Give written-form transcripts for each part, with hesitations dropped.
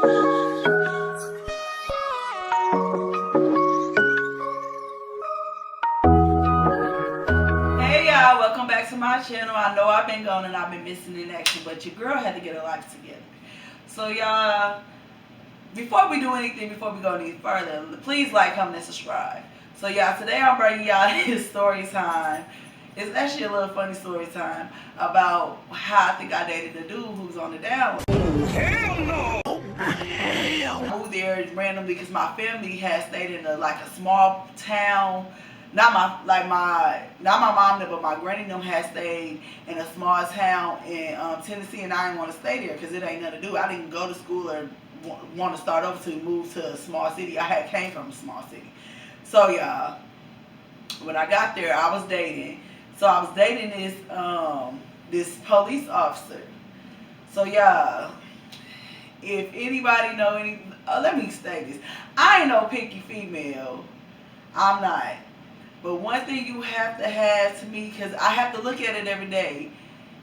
Hey y'all, welcome back to my channel. I know I've been gone and I've been missing in action, but your girl had to get her life together. So y'all, before we do anything, before we go any further, please like, comment, and subscribe. So y'all, today I'm bringing y'all this story time. It's actually a little funny story time about how I think I dated a dude who's on the down. Oh, hell no! Oh, hell! I moved there randomly because my family had stayed in a small town. Not my mom, but my granny them had stayed in a small town in Tennessee, and I didn't want to stay there because it ain't nothing to do. I didn't go to school or want to start over to move to a small city. I had came from a small city. So y'all, when I got there, I was dating. So I was dating this police officer. So y'all, if anybody know let me say this. I ain't no picky female. I'm not. But one thing you have to have to me, because I have to look at it every day,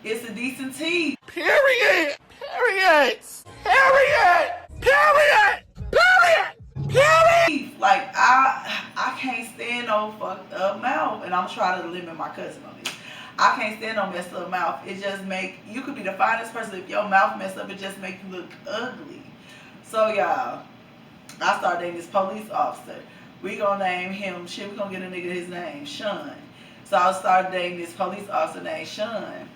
it's a decent teeth. Period. Period. Period. Period. Period. Period. Like, I can't stand no fucked up mouth, and I'm trying to limit my cousin on this. I can't stand no messed up mouth. It just you could be the finest person. If your mouth messed up, it just make you look ugly. So y'all, I started dating this police officer. We gonna name him, we gonna get a nigga his name, Sean. So I started dating this police officer named Sean.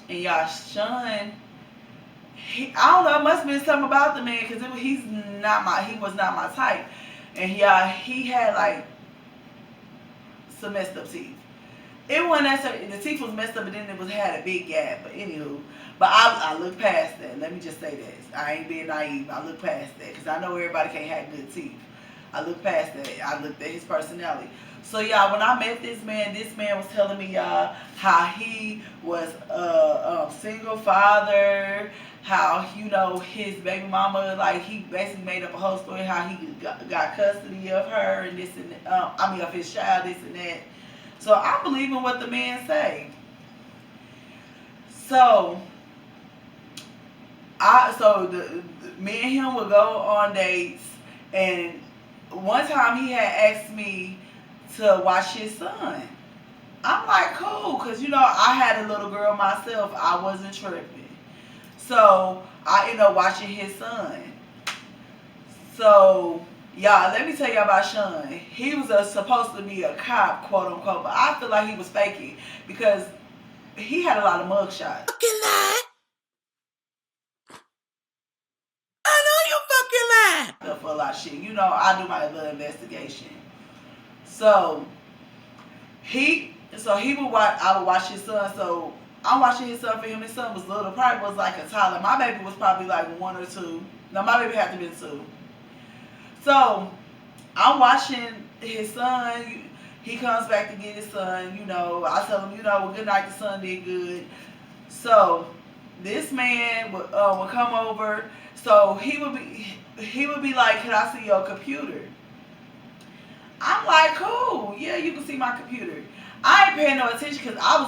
And y'all, Sean, I don't know, it must have been something about the man, because he was not my type. And he had like some messed up teeth. It wasn't necessarily, the teeth was messed up, but then it had a big gap. But anywho, I look past that. Let me just say this. I ain't being naive. I look past that, because I know everybody can't have good teeth. I looked past that. I looked at his personality. So y'all, when I met this man was telling me, y'all, how he was a single father, how, you know, his baby mama, like, he basically made up a whole story how he got custody of her and this and that, of his child, this and that. So I'm believing what the man say. So me and him would go on dates, and one time he had asked me to watch his son. I'm like, cool, because, you know, I had a little girl myself. I wasn't tripping. So I ended up watching his son. So, y'all, let me tell you about Sean. He was supposed to be a cop, quote unquote, but I feel like he was faking because he had a lot of mug shots. Fucking lie. I know you fucking lie. For a lot of shit. You know, I do my little investigation. So I would watch his son. So I'm watching his son for him. His son was little, probably was like a toddler. My baby was probably like 1 or 2. No, my baby had to be 2. So I'm watching his son. He comes back to get his son. You know, I tell him, you know, well, good night. The son did good. So this man would come over. So he would be like, can I see your computer? I'm like, cool. Yeah, you can see my computer. I ain't paying no attention because I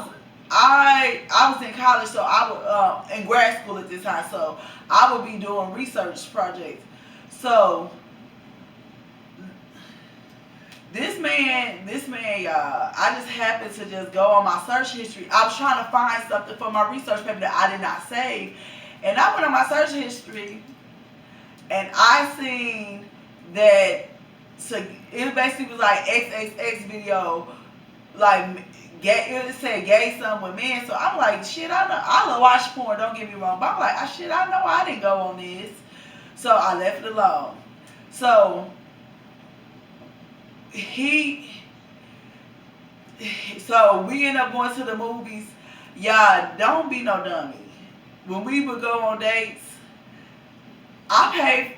was in college, so I would in grad school at this time, so I would be doing research projects. So this man, y'all, I just happened to just go on my search history. I was trying to find something for my research paper that I did not save. And I went on my search history, and I seen that it basically was like XXX video, like it said gay something with men. So I'm like, shit, I love watch porn, don't get me wrong, but I'm like, shit, I know I didn't go on this. So I left it alone. So so we end up going to the movies. Y'all, don't be no dummy. When we would go on dates,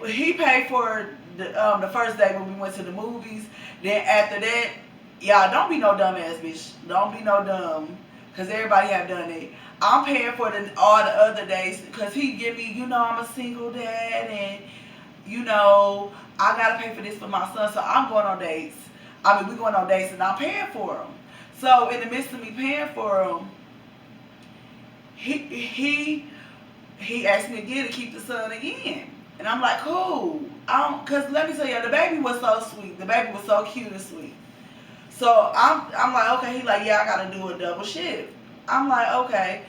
he paid for the first day when we went to the movies. Then after that, y'all, don't be no dumb ass bitch. Don't be no dumb, because everybody have done it. I'm paying for all the other days because he give me, you know, I'm a single dad, and, you know, I got to pay for this for my son. So I'm going on dates. I mean, we going on dates and I'm paying for them. So in the midst of me paying for them, he asked me again to keep the son again. And I'm like, cool. Cause let me tell you, the baby was so sweet. The baby was so cute and sweet. So I'm like, okay. He like, yeah, I gotta do a double shift. I'm like, okay.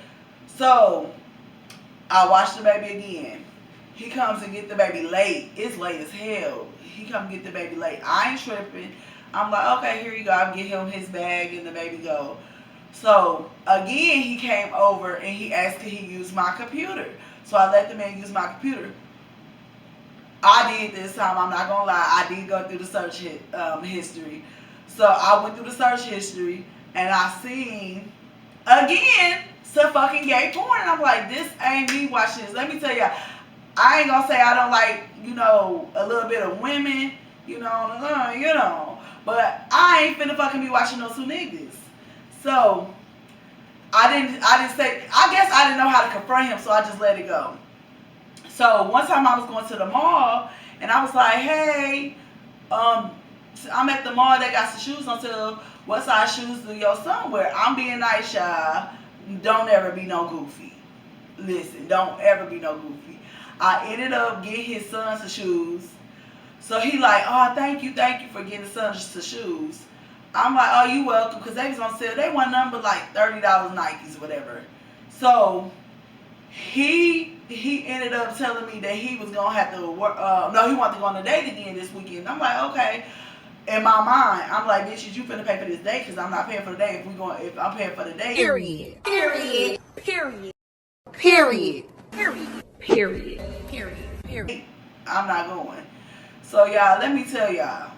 So I watch the baby again. He comes and get the baby late. It's late as hell. He come get the baby late. I ain't tripping. I'm like, okay, here you go. I get him his bag and the baby go. So again, he came over and he asked could he use my computer. So I let the man use my computer. I did this time. I'm not gonna lie. I did go through the search history. So I went through the search history and I seen again some fucking gay porn. And I'm like, this ain't me watching this. Let me tell you, I ain't gonna say I don't like, a little bit of women, but I ain't finna fucking be watching those two niggas. So I didn't say, I guess I didn't know how to confront him, so I just let it go. So one time I was going to the mall and I was like, hey, I'm at the mall, they got some shoes on sale. What size shoes do your son wear? I'm being nice, y'all. Don't ever be no goofy. Listen, don't ever be no goofy. I ended up getting his son some shoes. So he like, oh, thank you for getting the son some shoes. I'm like, oh, you welcome, because they was on sale. They want number like $30 Nikes or whatever. So he ended up telling me that he was gonna have to work. No, he wanted to go on a date again this weekend. I'm like, okay. In my mind, I'm like, bitch, you finna pay for this date because I'm not paying for the date. If I'm paying for the date. Period. Period. Period. Period. Period. Period. Period. Period. I'm not going. So y'all, let me tell y'all.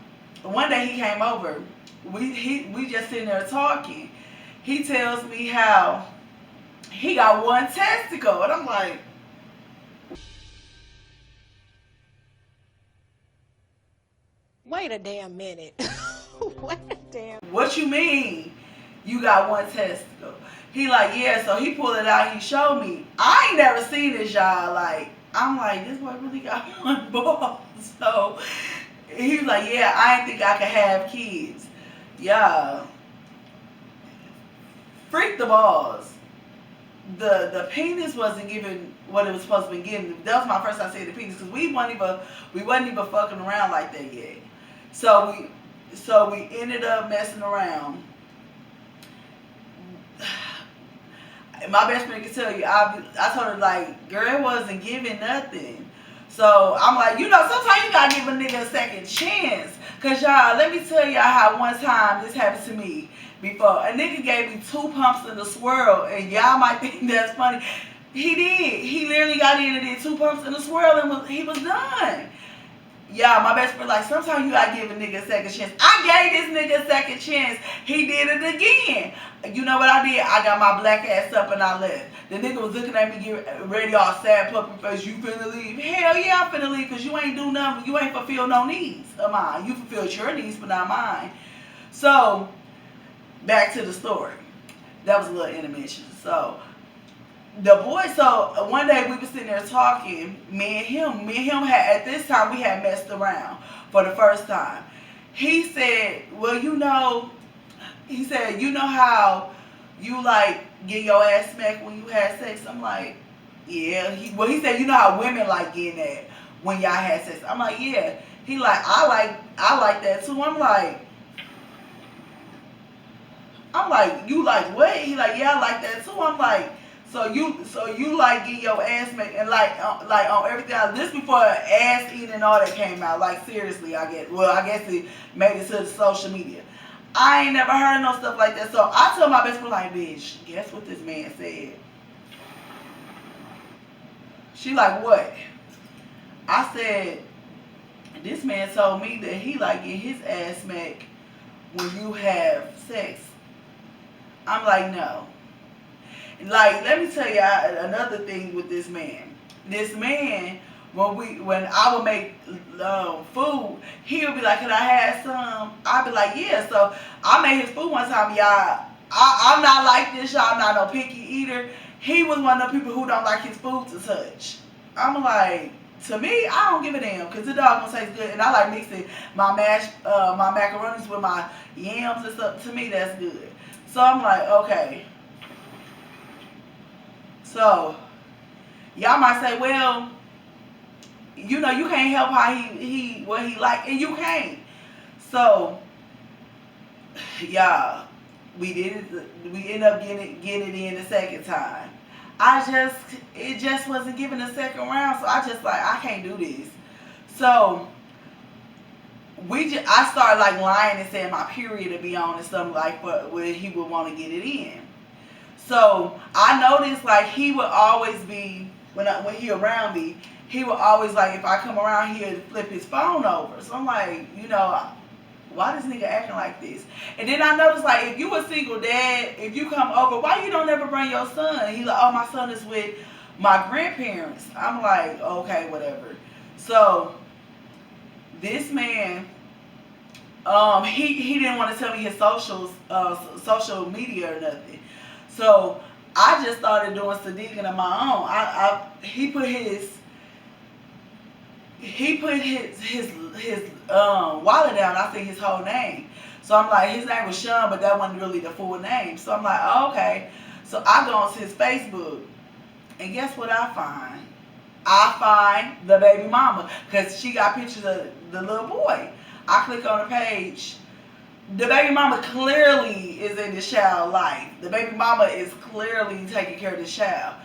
One day he came over. We just sitting there talking. He tells me how he got one testicle, and I'm like, Wait a damn minute. Wait a damn. what you mean? You got one testicle? He like, yeah. So he pulled it out. He showed me. I ain't never seen this, y'all. Like, I'm like, this boy really got one ball. So he was like, yeah, I didn't think I could have kids. Yeah. Freak the balls. The penis wasn't giving what it was supposed to be giving. That was my first time seeing the penis because we wasn't even fucking around like that yet. So we ended up messing around. My best friend can tell you, I told her like, girl, it wasn't giving nothing. So I'm like, sometimes you gotta give a nigga a second chance. Cause y'all, let me tell y'all how one time this happened to me before. A nigga gave me 2 pumps in the swirl, and y'all might think that's funny. He did. He literally got in and did 2 pumps in the swirl, and he was done. Yeah, my best friend like, sometimes you gotta give a nigga a second chance. I gave this nigga a second chance. He did it again. You know what I did? I got my black ass up and I left. The nigga was looking at me, getting ready, all sad puppy face. You finna leave? Hell yeah, I'm finna leave, because you ain't do nothing. You ain't fulfill no needs of mine. You fulfilled your needs, but not mine. So, back to the story. That was a little intermission. So, one day we were sitting there talking, me and him had, at this time, we had messed around for the first time. He said, well, you know how you like get your ass smacked when you had sex? I'm like, yeah. He said, you know how women like getting that when y'all had sex? I'm like, yeah. He like, I like that too. I'm like, you like what? He like, yeah, I like that too. I'm like, so you like get your ass made and like on everything else. This before ass eating and all that came out. Like seriously, I guess it made it to the social media. I ain't never heard no stuff like that. So I told my best friend like, bitch, guess what this man said? She like, what? I said, this man told me that he like get his ass smacked when you have sex. I'm like, no. Like, let me tell you another thing with this man. This man, when I would make food, he would be like, can I have some? I'd be like, yeah. So I made his food one time, y'all. I'm not like this, y'all. I'm not no picky eater. He was one of the people who don't like his food to touch. I'm like, to me, I don't give a damn, because the dog gonna taste good. And I like mixing my macaronis with my yams and stuff. To me, that's good. So I'm like, okay. So, y'all might say, well, you know, you can't help how what he like, and you can't. So, y'all, we did it. We ended up getting it in the second time. It just wasn't given a second round. So I just like, I can't do this. So I started like lying and saying my period to be on and something like, but where he would want to get it in. So I noticed like he would always be when he around me, he would always like if I come around here flip his phone over. So I'm like, you know, why this nigga acting like this? And then I noticed like if you a single dad, if you come over, why you don't ever bring your son? He like, oh, my son is with my grandparents. I'm like, okay, whatever. So this man, he didn't want to tell me his social media or nothing. So I just started doing some digging of my own. He put his wallet down. I think his whole name. So I'm like, his name was Sean, but that wasn't really the full name. So I'm like, oh, okay. So I go onto his Facebook, and guess what I find? I find the baby mama because she got pictures of the little boy. I click on the page. The baby mama clearly is in the child life. The baby mama is clearly taking care of the child.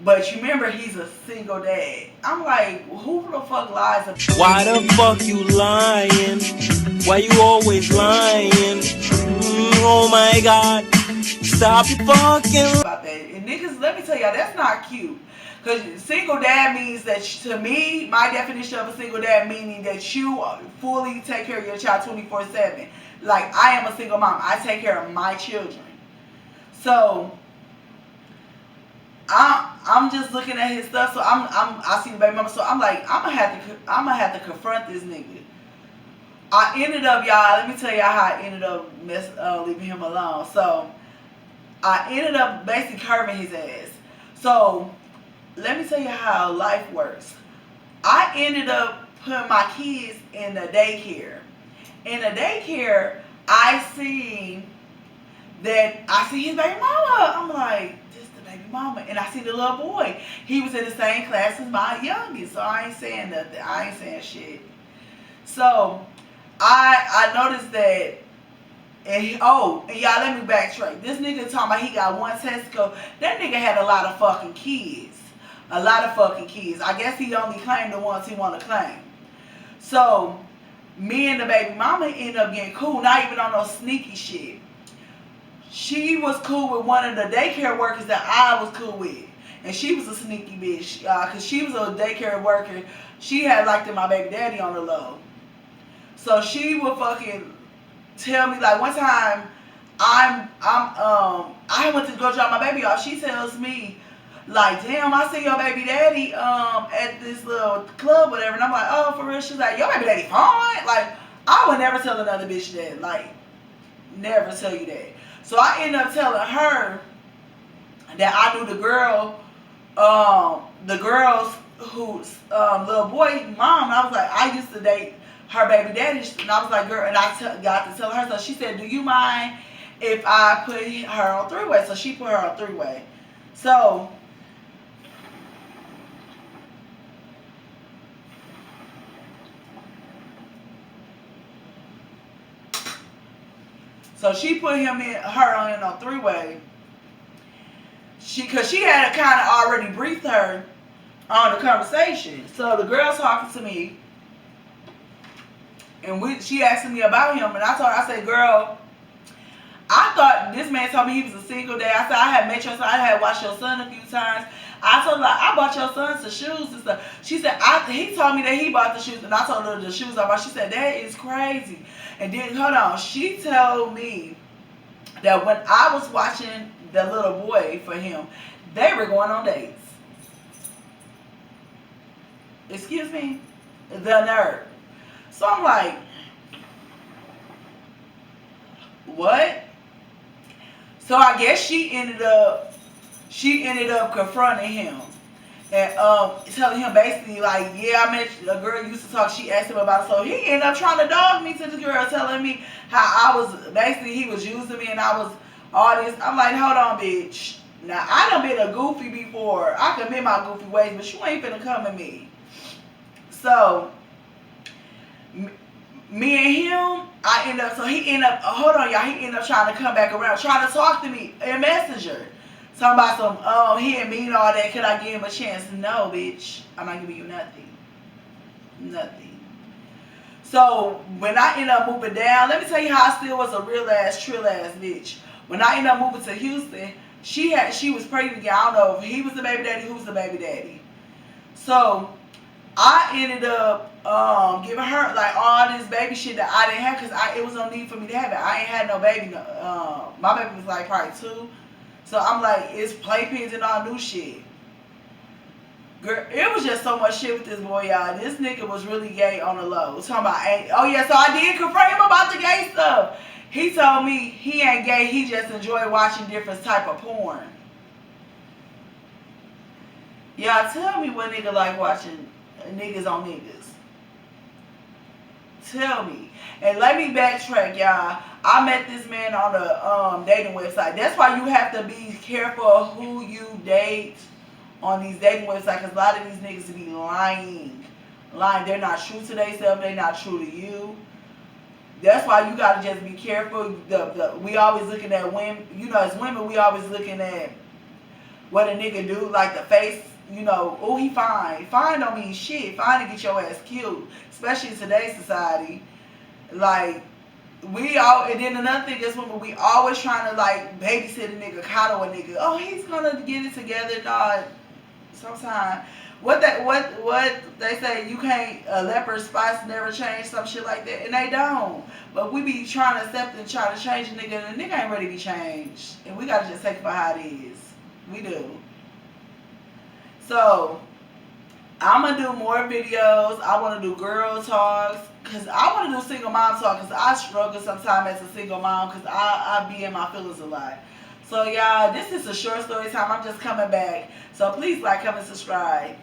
But you remember, he's a single dad. I'm like, who the fuck lies about that? Why the fuck you lying? Why you always lying? Oh my God. Stop fucking About that. And niggas, let me tell y'all, that's not cute. Because single dad means that, to me, my definition of a single dad meaning that you fully take care of your child 24/7. Like, I am a single mom. I take care of my children. So I'm just looking at his stuff. So I see the baby mama. So I'm like, I'm gonna have to confront this nigga. I ended up, y'all. Let me tell y'all how I ended up leaving him alone. So I ended up basically curving his ass. So let me tell you how life works. I ended up putting my kids in the daycare. In the daycare, I see his baby mama. I'm like, this the baby mama. And I see the little boy. He was in the same class as my youngest. So I ain't saying nothing. I ain't saying shit. So I noticed that. And y'all, let me backtrack. This nigga talking about he got one testicle. That nigga had a lot of fucking kids. A lot of fucking kids. I guess he only claimed the ones he want to claim. So me and the baby mama ended up getting cool. Not even on no sneaky shit. She was cool with one of the daycare workers that I was cool with. And she was a sneaky bitch. Because she was a daycare worker. She had liked my baby daddy on the low. So she would fucking tell me, like, one time I went to go drop my baby off. She tells me, like, damn, I see your baby daddy at this little club, whatever. And I'm like, oh, for real? She's like, your baby daddy fine? Like, I would never tell another bitch that. Like, never tell you that. So I ended up telling her that I knew the girls whose little boy mom. And I was like, I used to date her baby daddy. And I was like, girl, and I got to tell her. So she said, do you mind if I put her on three-way? So she put her on three-way. So she put her on three-way. Cause she had kind of already briefed her on the conversation. So the girl's talking to me, and she asking me about him, and I said, girl, I thought this man told me he was a single dad. I said, I had met your son, I had watched your son a few times. I told her, like, I bought your son some shoes and stuff. She said, he told me that he bought the shoes, and I told her the shoes I bought. She said, that is crazy. And then, hold on, she told me that when I was watching the little boy for him, they were going on dates. Excuse me? The nerve. So I'm like, what? So I guess she ended up confronting him and telling him basically like, yeah, I met a girl used to talk. She asked him about it. So he ended up trying to dog me to the girl, telling me how I was basically, he was using me and I was all this. I'm like, hold on, bitch. Now I done been a goofy before. I commit my goofy ways, but you ain't finna come at me. So me and him, he ended up, hold on y'all, he ended up trying to come back around, trying to talk to me in Messenger. Talking about some, he and me and all that, could I give him a chance? No, bitch, I'm not giving you nothing. Nothing. So when I ended up moving down, let me tell you how I still was a real ass, trill ass bitch. When I ended up moving to Houston, she was pregnant again. I don't know if he was the baby daddy, who was the baby daddy. So I ended up giving her like all this baby shit that I didn't have because it was no need for me to have it. I ain't had no baby. My baby was like probably 2. So I'm like, it's playpens and all new shit. Girl, it was just so much shit with this boy, y'all. This nigga was really gay on the low. Talking about, oh yeah, so I did confront him about the gay stuff. He told me he ain't gay, he just enjoy watching different type of porn. Y'all tell me what nigga like watching niggas on niggas. Tell me. And let me backtrack, y'all. I met this man on the dating website. That's why you have to be careful of who you date on these dating websites, because a lot of these niggas be lying. They're not true to themselves. They're not true to you. That's why you gotta just be careful. We always looking at women. You know, as women, we always looking at what a nigga do, like the face. You know, oh, he fine. Fine don't mean shit. Fine to get your ass killed, especially in today's society. Like, and then another thing is women, we always trying to like babysit a nigga, coddle a nigga. Oh, he's gonna get it together. No, sometimes what they say, you can't, a leopard's spots never change, some shit like that, and they don't. But we be trying to accept and try to change a nigga, and the nigga ain't ready to be changed, and we gotta just take it for how it is. We do. So I'm gonna do more videos. I want to do girl talks, because I want to do single mom talk, because I struggle sometimes as a single mom, because I be in my feelings a lot. So y'all, this is a short story time. I'm just coming back. So please like, comment, subscribe.